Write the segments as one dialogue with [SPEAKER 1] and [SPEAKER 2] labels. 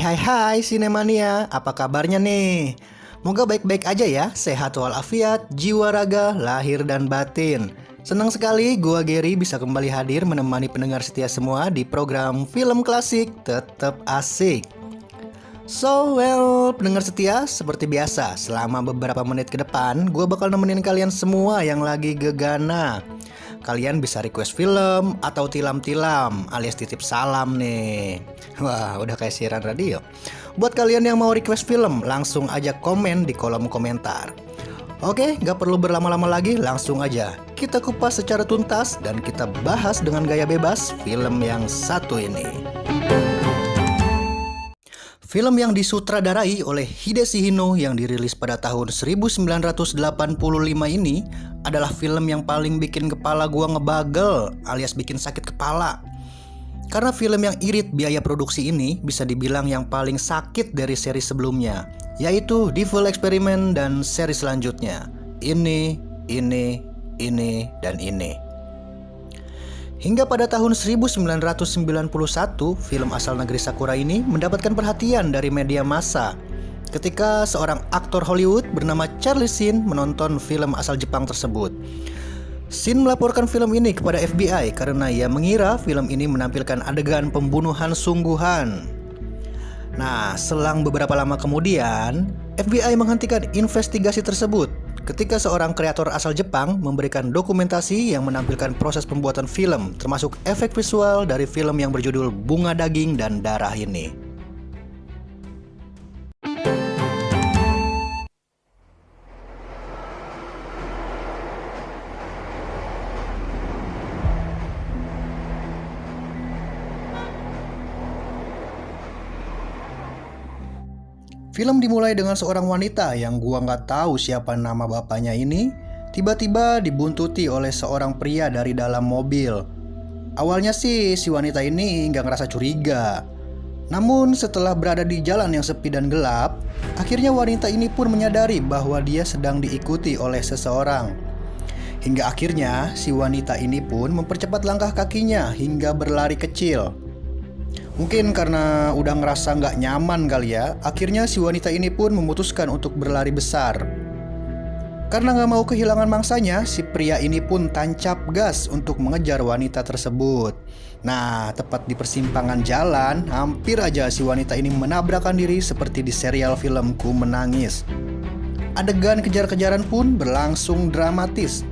[SPEAKER 1] Hai Sinemania, apa kabarnya nih? Moga baik-baik aja ya, sehat walafiat, jiwa raga, lahir dan batin. Senang sekali gua Gary bisa kembali hadir menemani pendengar setia semua di program Film Klasik Tetap Asik. Pendengar setia, seperti biasa, selama beberapa menit ke depan, gue bakal nemenin kalian semua yang lagi gegana. Kalian bisa request film atau tilam-tilam alias titip salam nih. Wah, udah kayak siaran radio. Buat kalian yang mau request film, langsung aja komen di kolom komentar. Oke, gak perlu berlama-lama lagi, langsung aja kita kupas secara tuntas dan kita bahas dengan gaya bebas film yang satu ini. Film yang disutradarai oleh Hideshi Hino yang dirilis pada tahun 1985 ini adalah film yang paling bikin kepala gua ngebagel alias bikin sakit kepala. Karena film yang irit biaya produksi ini bisa dibilang yang paling sakit dari seri sebelumnya, yaitu Devil Experiment dan seri selanjutnya. Ini, dan ini. Hingga pada tahun 1991, film asal negeri Sakura ini mendapatkan perhatian dari media massa ketika seorang aktor Hollywood bernama Charlie Sheen menonton film asal Jepang tersebut. Sheen melaporkan film ini kepada FBI karena ia mengira film ini menampilkan adegan pembunuhan sungguhan. Nah, selang beberapa lama kemudian, FBI menghentikan investigasi tersebut ketika seorang kreator asal Jepang memberikan dokumentasi yang menampilkan proses pembuatan film, termasuk efek visual dari film yang berjudul Bunga Daging dan Darah ini. Film dimulai dengan seorang wanita yang gua nggak tahu siapa nama bapaknya ini, tiba-tiba dibuntuti oleh seorang pria dari dalam mobil. Awalnya sih si wanita ini nggak ngerasa curiga. Namun setelah berada di jalan yang sepi dan gelap, akhirnya wanita ini pun menyadari bahwa dia sedang diikuti oleh seseorang. Hingga akhirnya si wanita ini pun mempercepat langkah kakinya hingga berlari kecil. Mungkin karena udah ngerasa nggak nyaman kali ya, akhirnya si wanita ini pun memutuskan untuk berlari besar. Karena nggak mau kehilangan mangsanya, si pria ini pun tancap gas untuk mengejar wanita tersebut. Nah, tepat di persimpangan jalan, hampir aja si wanita ini menabrakkan diri seperti di serial film Ku Menangis. Adegan kejar-kejaran pun berlangsung dramatis.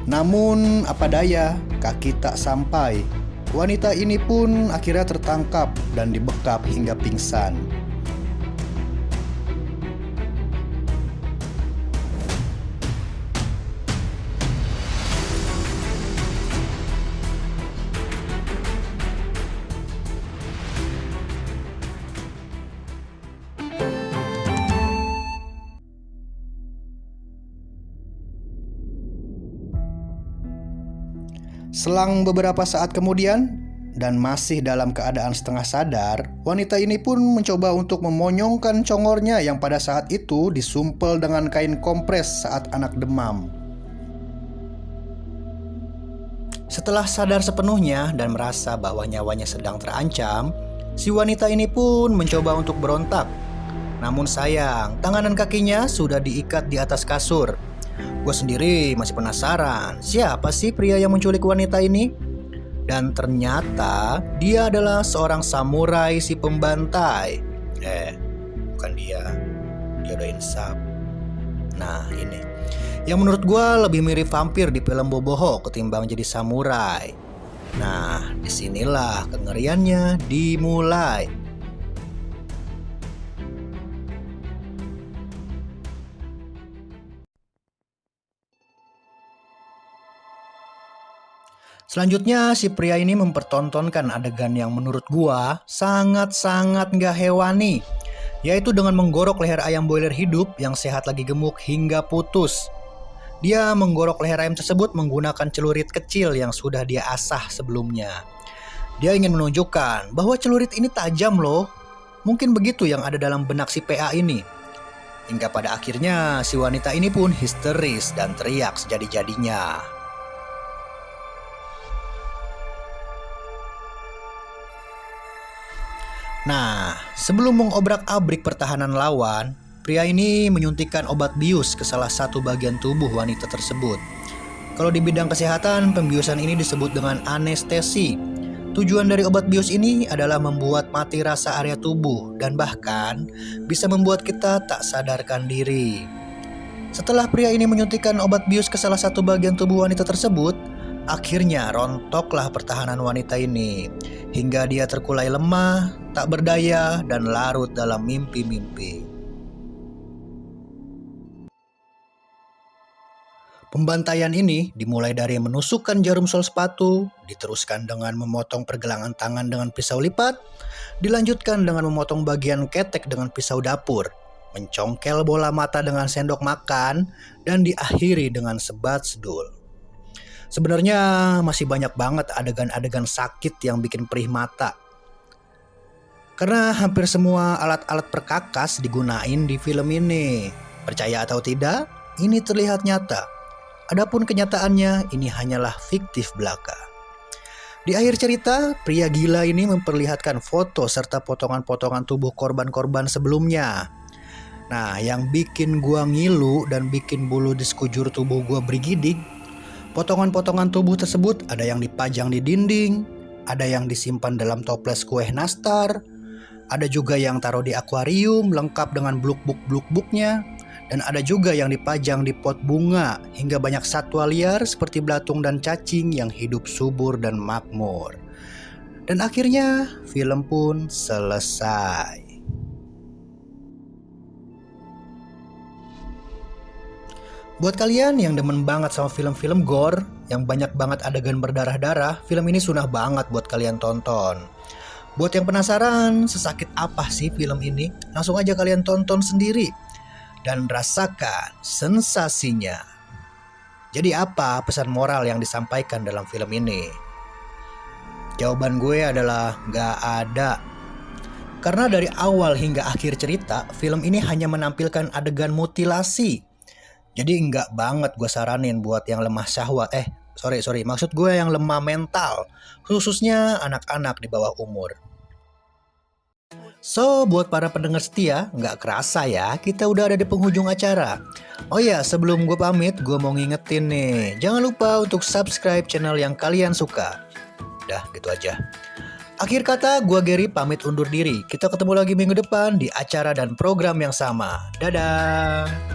[SPEAKER 1] Namun, apa daya, kaki tak sampai. Wanita ini pun akhirnya tertangkap dan dibekap hingga pingsan. Selang beberapa saat kemudian, dan masih dalam keadaan setengah sadar, wanita ini pun mencoba untuk memonyongkan congornya yang pada saat itu disumpel dengan kain kompres saat anak demam. Setelah sadar sepenuhnya dan merasa bahwa nyawanya sedang terancam, si wanita ini pun mencoba untuk berontak. Namun sayang, tangan dan kakinya sudah diikat di atas kasur. Gue sendiri masih penasaran, siapa sih pria yang menculik wanita ini? Dan ternyata dia adalah seorang samurai si pembantai. Bukan dia udah insaf. Nah ini, yang menurut gue lebih mirip vampir di film Boboho ketimbang jadi samurai. Nah, disinilah kengeriannya dimulai. Selanjutnya si pria ini mempertontonkan adegan yang menurut gua sangat-sangat gak hewani, yaitu dengan menggorok leher ayam boiler hidup yang sehat lagi gemuk hingga putus. Dia menggorok leher ayam tersebut menggunakan celurit kecil yang sudah dia asah sebelumnya. Dia ingin menunjukkan bahwa celurit ini tajam loh. Mungkin begitu yang ada dalam benak si PA ini. Hingga pada akhirnya si wanita ini pun histeris dan teriak sejadi-jadinya. Nah, sebelum mengobrak-abrik pertahanan lawan, pria ini menyuntikkan obat bius ke salah satu bagian tubuh wanita tersebut. Kalau di bidang kesehatan, pembiusan ini disebut dengan anestesi. Tujuan dari obat bius ini adalah membuat mati rasa area tubuh dan bahkan bisa membuat kita tak sadarkan diri. Setelah pria ini menyuntikkan obat bius ke salah satu bagian tubuh wanita tersebut, akhirnya rontoklah pertahanan wanita ini hingga dia terkulai lemah, tak berdaya, dan larut dalam mimpi-mimpi. Pembantaian ini dimulai dari menusukkan jarum sol sepatu, diteruskan dengan memotong pergelangan tangan dengan pisau lipat, dilanjutkan dengan memotong bagian ketek dengan pisau dapur, mencongkel bola mata dengan sendok makan, dan diakhiri dengan sebat sedul. Sebenarnya masih banyak banget adegan-adegan sakit yang bikin perih mata. Karena hampir semua alat-alat perkakas digunain di film ini. Percaya atau tidak, ini terlihat nyata. Adapun kenyataannya, ini hanyalah fiktif belaka. Di akhir cerita, pria gila ini memperlihatkan foto serta potongan-potongan tubuh korban-korban sebelumnya. Nah, yang bikin gua ngilu dan bikin bulu di sekujur tubuh gua bergidik, potongan-potongan tubuh tersebut ada yang dipajang di dinding, ada yang disimpan dalam toples kue nastar, ada juga yang taruh di akuarium lengkap dengan bluk-buk-bluk-buknya, dan ada juga yang dipajang di pot bunga hingga banyak satwa liar seperti belatung dan cacing yang hidup subur dan makmur. Dan akhirnya film pun selesai. Buat kalian yang demen banget sama film-film gore yang banyak banget adegan berdarah-darah, film ini sunah banget buat kalian tonton. Buat yang penasaran sesakit apa sih film ini, langsung aja kalian tonton sendiri dan rasakan sensasinya. Jadi apa pesan moral yang disampaikan dalam film ini? Jawaban gue adalah gak ada. Karena dari awal hingga akhir cerita, film ini hanya menampilkan adegan mutilasi. Jadi enggak banget gue saranin buat yang lemah syahwat. Maksud gue yang lemah mental, khususnya anak-anak di bawah umur. So, buat para pendengar setia, nggak kerasa ya, kita udah ada di penghujung acara. Oh ya, sebelum gue pamit, gue mau ngingetin nih, jangan lupa untuk subscribe channel yang kalian suka. Dah, gitu aja. Akhir kata, gue Gary pamit undur diri. Kita ketemu lagi minggu depan di acara dan program yang sama. Dadah!